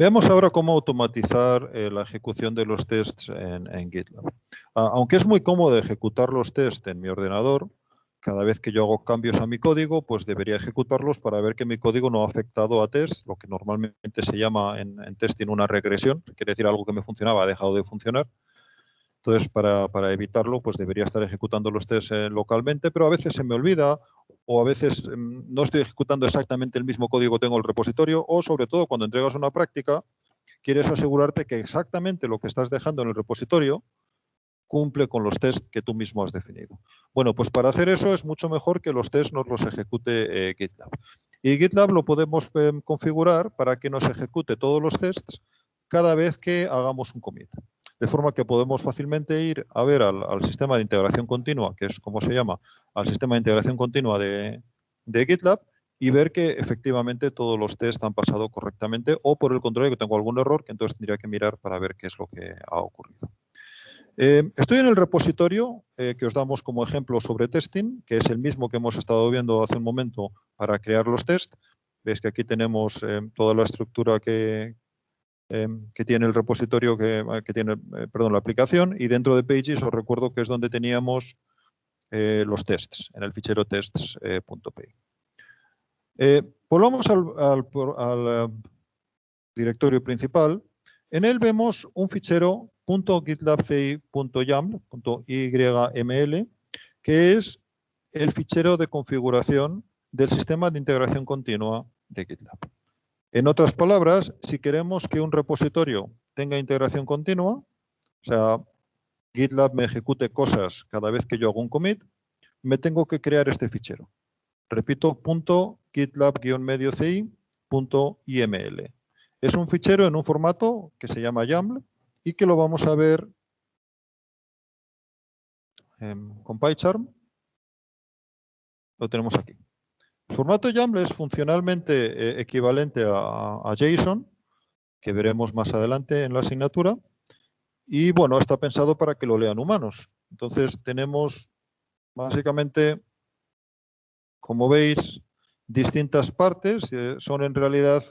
Veamos ahora cómo automatizar la ejecución de los tests en GitLab. Aunque es muy cómodo ejecutar los tests en mi ordenador, cada vez que yo hago cambios a mi código, pues debería ejecutarlos para ver que mi código no ha afectado a test, lo que normalmente se llama en testing una regresión, quiere decir algo que me funcionaba ha dejado de funcionar. Entonces, para evitarlo, pues debería estar ejecutando los tests localmente, pero a veces se me olvida o a veces no estoy ejecutando exactamente el mismo código que tengo en el repositorio o, sobre todo, cuando entregas una práctica, quieres asegurarte que exactamente lo que estás dejando en el repositorio cumple con los tests que tú mismo has definido. Bueno, pues para hacer eso es mucho mejor que los tests nos los ejecute GitLab. Y GitLab lo podemos configurar para que nos ejecute todos los tests cada vez que hagamos un commit. De forma que podemos fácilmente ir a ver al sistema de integración continua, que es como se llama, al sistema de integración continua de GitLab, y ver que efectivamente todos los tests han pasado correctamente, o por el contrario que tengo algún error, que entonces tendría que mirar para ver qué es lo que ha ocurrido. Estoy en el repositorio que os damos como ejemplo sobre testing, que es el mismo que hemos estado viendo hace un momento para crear los tests. Veis que aquí tenemos toda la estructura que tiene el repositorio, que tiene, la aplicación, y dentro de Pages os recuerdo que es donde teníamos los tests, en el fichero tests.py. Volvamos al directorio principal. En él vemos un fichero .gitlabci.yaml, que es el fichero de configuración del sistema de integración continua de GitLab. En otras palabras, si queremos que un repositorio tenga integración continua, o sea, GitLab me ejecute cosas cada vez que yo hago un commit, me tengo que crear este fichero. Repito, .gitlab-ci.iml. Es un fichero en un formato que se llama YAML y que lo vamos a ver con PyCharm. Lo tenemos aquí. El formato YAML es funcionalmente equivalente a JSON, que veremos más adelante en la asignatura. Y bueno, está pensado para que lo lean humanos. Entonces tenemos básicamente, como veis, distintas partes. Son en realidad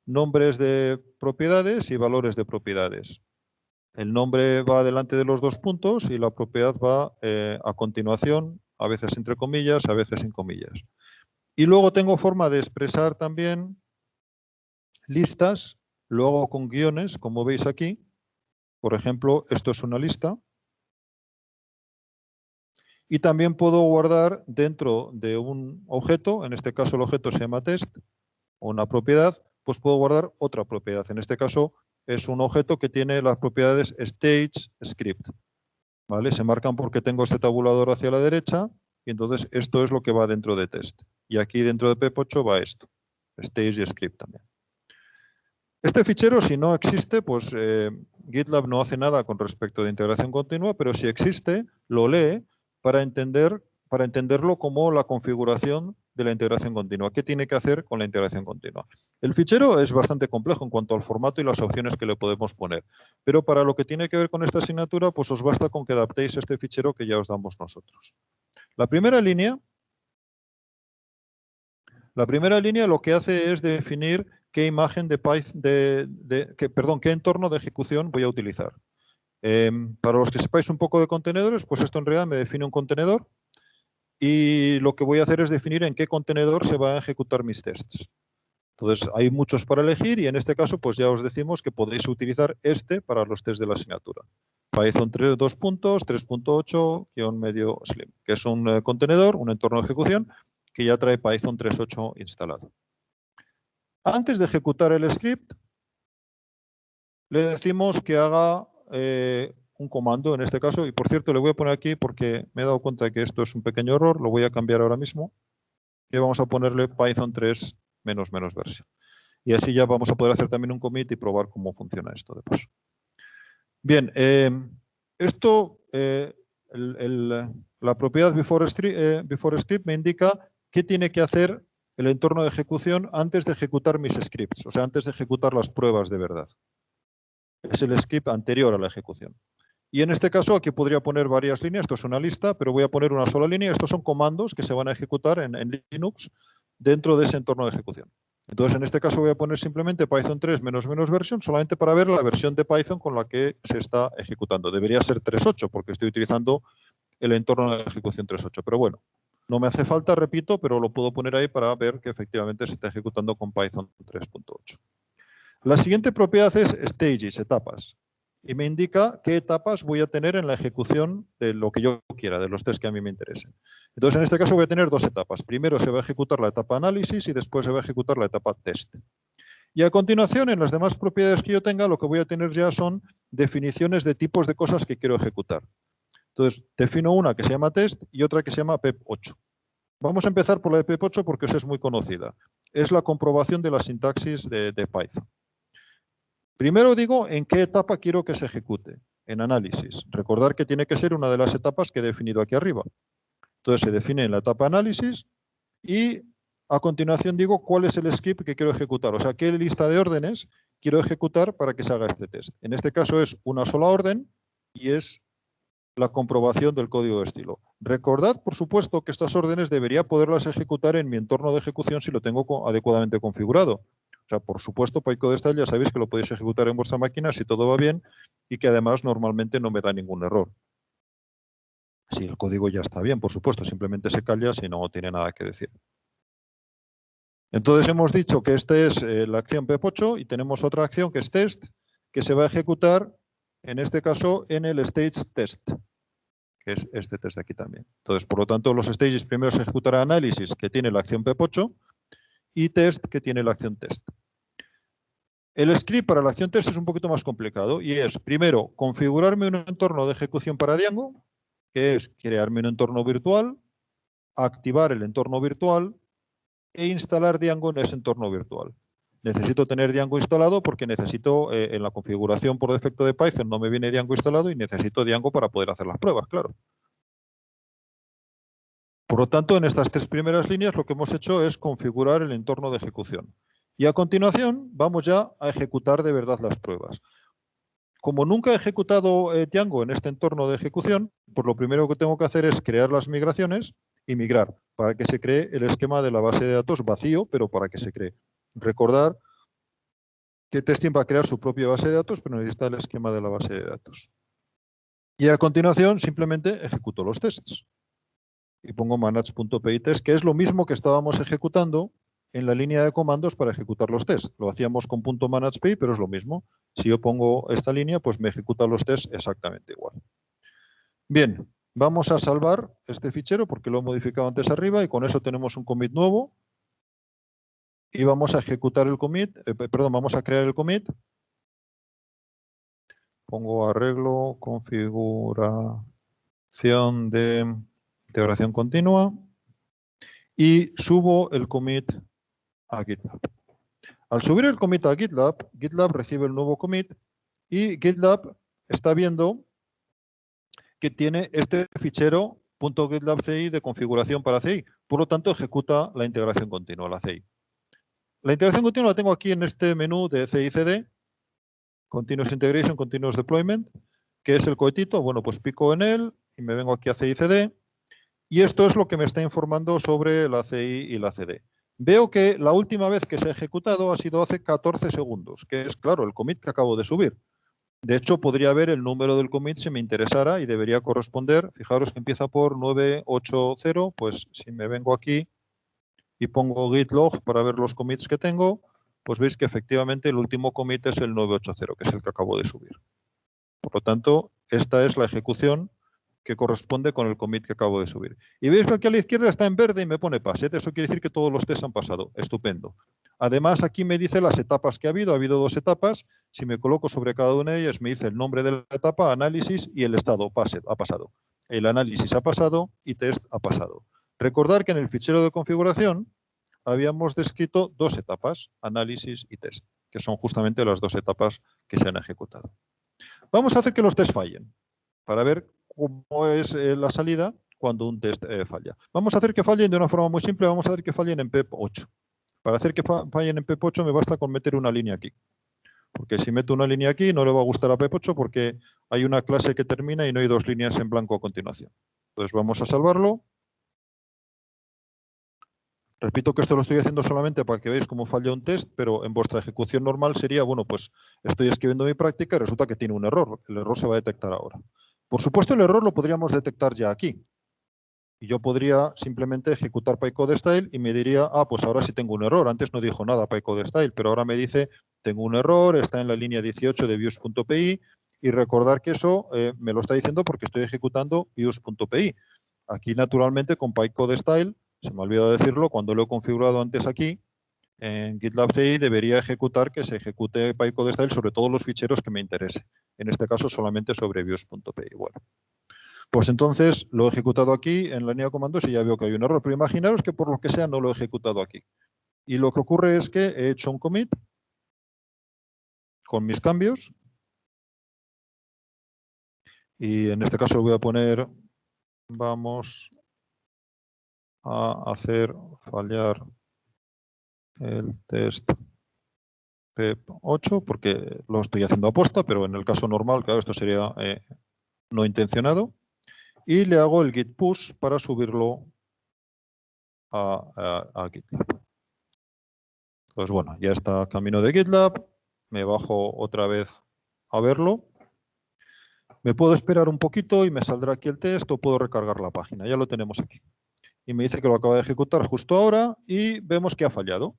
nombres de propiedades y valores de propiedades. El nombre va delante de los dos puntos y la propiedad va a continuación, a veces entre comillas, a veces sin comillas. Y luego tengo forma de expresar también listas, luego con guiones, como veis aquí. Por ejemplo, esto es una lista. Y también puedo guardar dentro de un objeto, en este caso el objeto se llama test, o una propiedad, pues puedo guardar otra propiedad. En este caso es un objeto que tiene las propiedades stage, script. ¿Vale? Se marcan porque tengo este tabulador hacia la derecha y entonces esto es lo que va dentro de test. Y aquí dentro de pep8 va esto, stage y script también. Este fichero, si no existe, pues GitLab no hace nada con respecto de integración continua, pero si existe, lo lee para entenderlo como la configuración de la integración continua. ¿Qué tiene que hacer con la integración continua? El fichero es bastante complejo en cuanto al formato y las opciones que le podemos poner, pero para lo que tiene que ver con esta asignatura, pues os basta con que adaptéis este fichero que ya os damos nosotros. La primera línea lo que hace es definir qué imagen qué entorno de ejecución voy a utilizar. Para los que sepáis un poco de contenedores, pues esto en realidad me define un contenedor y lo que voy a hacer es definir en qué contenedor se van a ejecutar mis tests. Entonces, hay muchos para elegir y en este caso, pues ya os decimos que podéis utilizar este para los tests de la asignatura. Python 3.8-medio slim, que es un contenedor, un entorno de ejecución que ya trae Python 3.8 instalado. Antes de ejecutar el script, le decimos que haga un comando en este caso, y por cierto le voy a poner aquí porque me he dado cuenta de que esto es un pequeño error, lo voy a cambiar ahora mismo, y vamos a ponerle Python 3 -- version. Y así ya vamos a poder hacer también un commit y probar cómo funciona esto de paso. Bien, la propiedad before script me indica qué tiene que hacer el entorno de ejecución antes de ejecutar mis scripts, o sea, antes de ejecutar las pruebas de verdad. Es el script anterior a la ejecución. Y en este caso aquí podría poner varias líneas, esto es una lista, pero voy a poner una sola línea. Estos son comandos que se van a ejecutar en Linux dentro de ese entorno de ejecución. Entonces, en este caso voy a poner simplemente Python 3 -- versión, solamente para ver la versión de Python con la que se está ejecutando. Debería ser 3.8 porque estoy utilizando el entorno de ejecución 3.8. Pero bueno, no me hace falta, repito, pero lo puedo poner ahí para ver que efectivamente se está ejecutando con Python 3.8. La siguiente propiedad es stages, etapas. Y me indica qué etapas voy a tener en la ejecución de lo que yo quiera, de los tests que a mí me interesen. Entonces, en este caso voy a tener dos etapas. Primero se va a ejecutar la etapa análisis y después se va a ejecutar la etapa test. Y a continuación, en las demás propiedades que yo tenga, lo que voy a tener ya son definiciones de tipos de cosas que quiero ejecutar. Entonces, defino una que se llama test y otra que se llama PEP8. Vamos a empezar por la de PEP8 porque esa es muy conocida. Es la comprobación de la sintaxis de Python. Primero digo en qué etapa quiero que se ejecute. En análisis. Recordar que tiene que ser una de las etapas que he definido aquí arriba. Entonces se define en la etapa análisis y a continuación digo cuál es el script que quiero ejecutar. O sea, qué lista de órdenes quiero ejecutar para que se haga este test. En este caso es una sola orden y es la comprobación del código de estilo. Recordad, por supuesto, que estas órdenes debería poderlas ejecutar en mi entorno de ejecución si lo tengo adecuadamente configurado. O sea, por supuesto, PyCodestyle ya sabéis que lo podéis ejecutar en vuestra máquina si todo va bien y que además normalmente no me da ningún error. Si el código ya está bien, por supuesto, simplemente se calla si no tiene nada que decir. Entonces hemos dicho que esta es la acción PEP8 y tenemos otra acción que es test, que se va a ejecutar, en este caso, en el stage test, que es este test de aquí también. Entonces, por lo tanto, los stages primero se ejecutará análisis, que tiene la acción PEP8, y test, que tiene la acción test. El script para la acción test es un poquito más complicado y es, primero, configurarme un entorno de ejecución para Django, que es crearme un entorno virtual, activar el entorno virtual e instalar Django en ese entorno virtual. Necesito tener Django instalado porque necesito, en la configuración por defecto de Python no me viene Django instalado y necesito Django para poder hacer las pruebas, claro. Por lo tanto, en estas tres primeras líneas lo que hemos hecho es configurar el entorno de ejecución. Y a continuación vamos ya a ejecutar de verdad las pruebas. Como nunca he ejecutado Django en este entorno de ejecución, pues lo primero que tengo que hacer es crear las migraciones y migrar para que se cree el esquema de la base de datos vacío, pero para que se cree. Recordar que Testing va a crear su propia base de datos, pero necesita el esquema de la base de datos. Y a continuación simplemente ejecuto los tests. Y pongo manage.pytest, que es lo mismo que estábamos ejecutando en la línea de comandos para ejecutar los tests. Lo hacíamos con .managepy, pero es lo mismo. Si yo pongo esta línea, pues me ejecuta los tests exactamente igual. Bien, vamos a salvar este fichero porque lo he modificado antes arriba y con eso tenemos un commit nuevo. Y vamos a ejecutar el commit, vamos a crear el commit. Pongo arreglo, configuración de integración continua y subo el commit a GitLab. Al subir el commit a GitLab, GitLab recibe el nuevo commit y GitLab está viendo que tiene este fichero .gitlab.ci de configuración para CI. Por lo tanto, ejecuta la integración continua, la CI. La integración continua la tengo aquí en este menú de CI/CD, Continuous Integration, Continuous Deployment, que es el cohetito. Bueno, pues pico en él y me vengo aquí a CI/CD. Y esto es lo que me está informando sobre la CI y la CD. Veo que la última vez que se ha ejecutado ha sido hace 14 segundos, que es, claro, el commit que acabo de subir. De hecho, podría ver el número del commit si me interesara y debería corresponder. Fijaros que empieza por 980, pues si me vengo aquí y pongo git log para ver los commits que tengo, pues veis que efectivamente el último commit es el 980, que es el que acabo de subir. Por lo tanto, esta es la ejecución que corresponde con el commit que acabo de subir. Y veis que aquí a la izquierda está en verde y me pone passed. Eso quiere decir que todos los tests han pasado. Estupendo. Además, aquí me dice las etapas que ha habido. Ha habido 2 etapas. Si me coloco sobre cada una de ellas, me dice el nombre de la etapa, análisis y el estado, passed, ha pasado. El análisis ha pasado y test ha pasado. Recordar que en el fichero de configuración habíamos descrito 2 etapas, análisis y test, que son justamente las 2 etapas que se han ejecutado. Vamos a hacer que los tests fallen, para ver cómo es la salida cuando un test falla. Vamos a hacer que fallen de una forma muy simple, vamos a hacer que fallen en PEP8. Para hacer que fallen en PEP8 me basta con meter una línea aquí. Porque si meto una línea aquí no le va a gustar a PEP8 porque hay una clase que termina y no hay 2 líneas en blanco a continuación. Entonces vamos a salvarlo. Repito que esto lo estoy haciendo solamente para que veáis cómo falla un test, pero en vuestra ejecución normal sería, bueno, pues estoy escribiendo mi práctica y resulta que tiene un error. El error se va a detectar ahora. Por supuesto, el error lo podríamos detectar ya aquí. Y yo podría simplemente ejecutar PyCode_style y me diría, ah, pues ahora sí tengo un error. Antes no dijo nada PyCode_style, pero ahora me dice, tengo un error, está en la línea 18 de views.py, y recordar que eso me lo está diciendo porque estoy ejecutando views.py. Aquí, naturalmente, con PyCode_style, se me ha olvidado decirlo, cuando lo he configurado antes aquí, en GitLab CI debería ejecutar que se ejecute PyCode_style sobre todos los ficheros que me interese. En este caso, solamente sobre views.py. Bueno, pues entonces lo he ejecutado aquí en la línea de comandos y ya veo que hay un error. Pero imaginaros que por lo que sea no lo he ejecutado aquí. Y lo que ocurre es que he hecho un commit con mis cambios. Y en este caso lo voy a poner, vamos a hacer fallar el test PEP8, porque lo estoy haciendo a posta, pero en el caso normal, claro, esto sería no intencionado. Y le hago el git push para subirlo a GitLab. Pues bueno, ya está camino de GitLab. Me bajo otra vez a verlo. Me puedo esperar un poquito y me saldrá aquí el test o puedo recargar la página. Ya lo tenemos aquí. Y me dice que lo acaba de ejecutar justo ahora y vemos que ha fallado.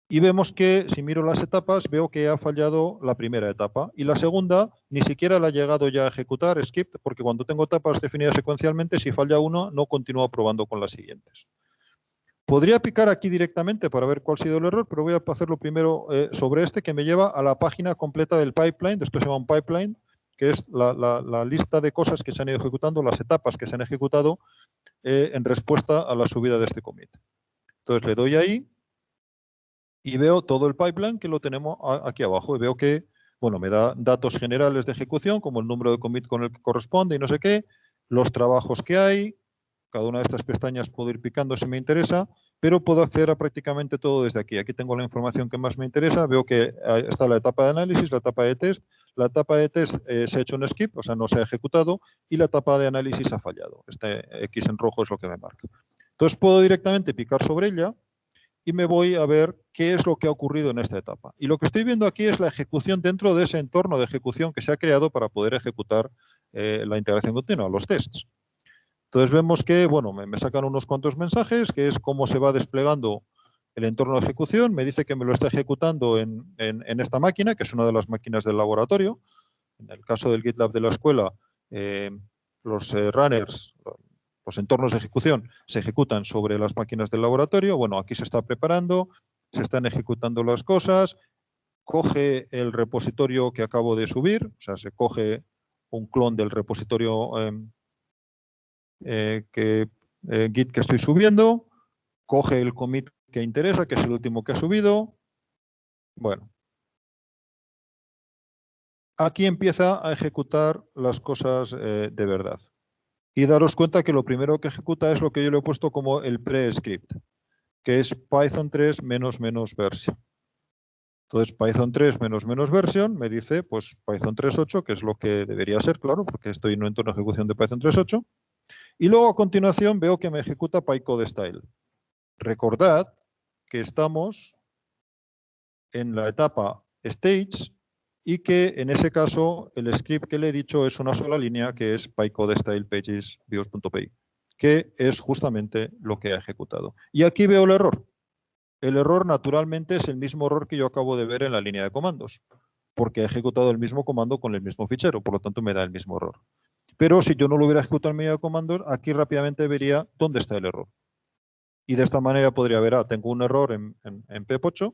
Y vemos que, si miro las etapas, veo que ha fallado la primera etapa. Y la segunda, ni siquiera la ha llegado ya a ejecutar, skip, porque cuando tengo etapas definidas secuencialmente, si falla una, no continúa probando con las siguientes. Podría picar aquí directamente para ver cuál ha sido el error, pero voy a hacerlo primero sobre este, que me lleva a la página completa del pipeline. Esto se llama un pipeline, que es la lista de cosas que se han ido ejecutando, las etapas que se han ejecutado en respuesta a la subida de este commit. Entonces le doy ahí y veo todo el pipeline que lo tenemos aquí abajo. Y veo que, bueno, me da datos generales de ejecución, como el número de commit con el que corresponde y no sé qué, los trabajos que hay. Cada una de estas pestañas puedo ir picando si me interesa, pero puedo acceder a prácticamente todo desde aquí. Aquí tengo la información que más me interesa. Veo que está la etapa de análisis, la etapa de test. La etapa de test se ha hecho un skip, o sea, no se ha ejecutado, y la etapa de análisis ha fallado. Este X en rojo es lo que me marca. Entonces puedo directamente picar sobre ella y me voy a ver qué es lo que ha ocurrido en esta etapa. Y lo que estoy viendo aquí es la ejecución dentro de ese entorno de ejecución que se ha creado para poder ejecutar la integración continua, los tests. Entonces vemos que, bueno, me sacan unos cuantos mensajes, que es cómo se va desplegando el entorno de ejecución. Me dice que me lo está ejecutando en esta máquina, que es una de las máquinas del laboratorio. En el caso del GitLab de la escuela, los runners, los entornos de ejecución, se ejecutan sobre las máquinas del laboratorio. Bueno, aquí se está preparando, se están ejecutando las cosas, coge el repositorio que acabo de subir, o sea, se coge un clon del repositorio Git que estoy subiendo, coge el commit que interesa, que es el último que ha subido. Bueno, aquí empieza a ejecutar las cosas de verdad. Y daros cuenta que lo primero que ejecuta es lo que yo le he puesto como el pre-script, que es Python 3 -- version. Entonces, Python 3 -- version me dice, pues, Python 3.8, que es lo que debería ser, claro, porque estoy en un entorno de ejecución de Python 3.8. Y luego, a continuación, veo que me ejecuta PyCode_style. Recordad que estamos en la etapa stage y que en ese caso el script que le he dicho es una sola línea, que es PyCode_style pages views.py, que es justamente lo que ha ejecutado. Y aquí veo el error. El error naturalmente es el mismo error que yo acabo de ver en la línea de comandos, porque he ejecutado el mismo comando con el mismo fichero, por lo tanto me da el mismo error. Pero si yo no lo hubiera ejecutado en línea de comandos, aquí rápidamente vería dónde está el error. Y de esta manera podría ver, tengo un error en PEP8,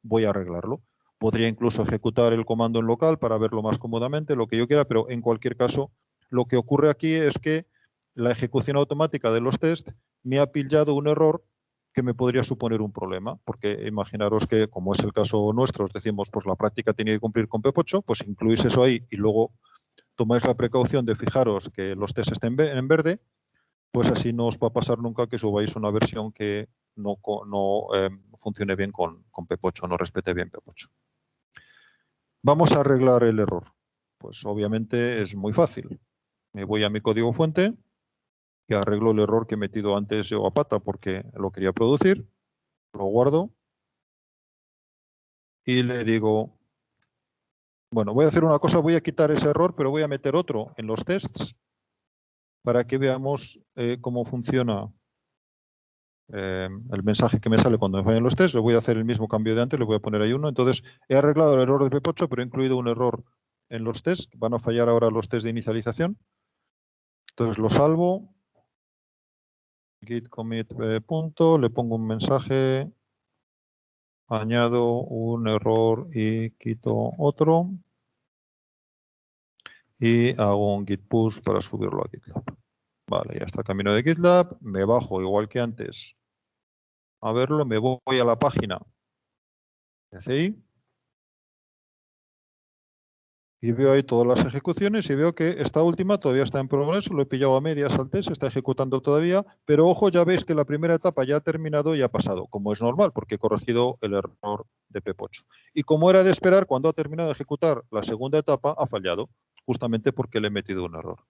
voy a arreglarlo. Podría incluso ejecutar el comando en local para verlo más cómodamente, lo que yo quiera, pero en cualquier caso, lo que ocurre aquí es que la ejecución automática de los tests me ha pillado un error que me podría suponer un problema, porque imaginaros que, como es el caso nuestro, os decimos, pues la práctica tiene que cumplir con PEP8, pues incluís eso ahí y luego tomáis la precaución de fijaros que los tests estén en verde, pues así no os va a pasar nunca que subáis una versión que no funcione bien con PEP8, no respete bien PEP8. Vamos a arreglar el error. Pues obviamente es muy fácil. Me voy a mi código fuente y arreglo el error que he metido antes yo a pata porque lo quería producir. Lo guardo y le digo, bueno, voy a hacer una cosa, voy a quitar ese error, pero voy a meter otro en los tests para que veamos cómo funciona el mensaje que me sale cuando me fallan los tests. Le voy a hacer el mismo cambio de antes, le voy a poner ahí uno. Entonces, he arreglado el error de Pepocho, pero he incluido un error en los tests. Van a fallar ahora los tests de inicialización. Entonces, lo salvo. Git commit punto, le pongo un mensaje, añado un error y quito otro. Y hago un git push para subirlo a GitLab. Vale, ya está camino de GitLab. Me bajo igual que antes a verlo. Me voy a la página de CI. Y veo ahí todas las ejecuciones y veo que esta última todavía está en progreso, lo he pillado a medias al test, está ejecutando todavía, pero ojo, ya veis que la primera etapa ya ha terminado y ha pasado, como es normal, porque he corregido el error de Pepocho. Y como era de esperar, cuando ha terminado de ejecutar la segunda etapa, ha fallado, justamente porque le he metido un error.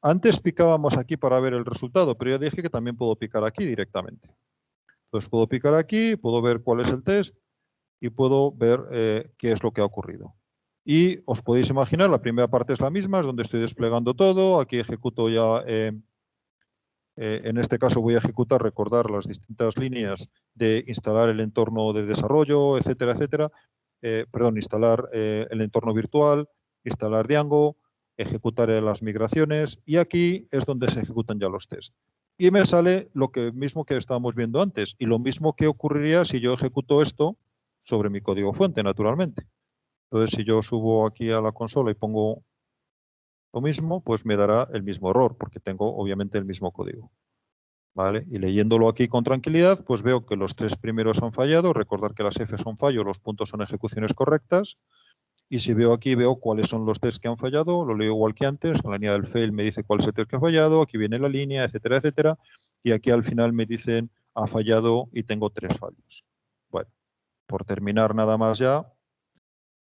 Antes picábamos aquí para ver el resultado, pero ya dije que también puedo picar aquí directamente. Entonces puedo picar aquí, puedo ver cuál es el test y puedo ver qué es lo que ha ocurrido. Y os podéis imaginar, la primera parte es la misma, es donde estoy desplegando todo. Aquí ejecuto ya, en este caso voy a ejecutar, recordar las distintas líneas de instalar el entorno de desarrollo, etcétera, etcétera. Perdón, instalar el entorno virtual, instalar Django, ejecutar las migraciones y aquí es donde se ejecutan ya los tests. Y me sale lo mismo que estábamos viendo antes y lo mismo que ocurriría si yo ejecuto esto sobre mi código fuente, naturalmente. Entonces, si yo subo aquí a la consola y pongo lo mismo, pues me dará el mismo error, porque tengo obviamente el mismo código. ¿Vale? Y leyéndolo aquí con tranquilidad, pues veo que los tres primeros han fallado. Recordar que las F son fallos, los puntos son ejecuciones correctas. Y si veo aquí, veo cuáles son los tests que han fallado. Lo leo igual que antes. En la línea del fail me dice cuál es el test que ha fallado. Aquí viene la línea, etcétera, etcétera. Y aquí al final me dicen ha fallado y tengo 3 fallos. Bueno, por terminar nada más ya,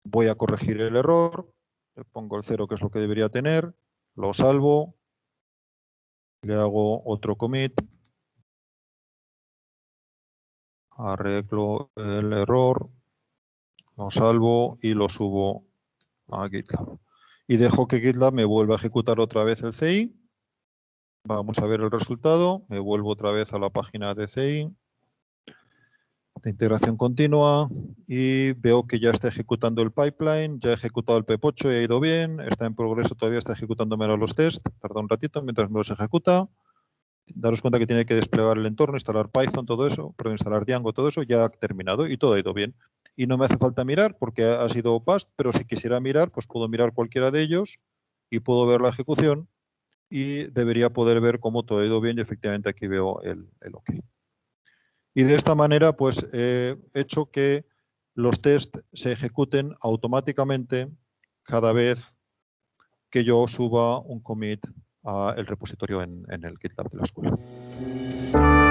voy a corregir el error. Le pongo el 0, que es lo que debería tener. Lo salvo. Le hago otro commit. Arreglo el error. Lo salvo y lo subo a GitLab. Y dejo que GitLab me vuelva a ejecutar otra vez el CI. Vamos a ver el resultado. Me vuelvo otra vez a la página de CI, de integración continua, y veo que ya está ejecutando el pipeline, ya he ejecutado el Pepocho y ha ido bien, está en progreso, todavía está ejecutando menos los tests, tarda un ratito mientras me los ejecuta. Daros cuenta que tiene que desplegar el entorno, instalar Python, todo eso, perdón, instalar Django, todo eso, ya ha terminado y todo ha ido bien. Y no me hace falta mirar porque ha sido past, pero si quisiera mirar, pues puedo mirar cualquiera de ellos y puedo ver la ejecución y debería poder ver cómo todo ha ido bien y efectivamente aquí veo el OK. Y de esta manera, pues he hecho que los tests se ejecuten automáticamente cada vez que yo suba un commit al repositorio en el GitLab de la escuela.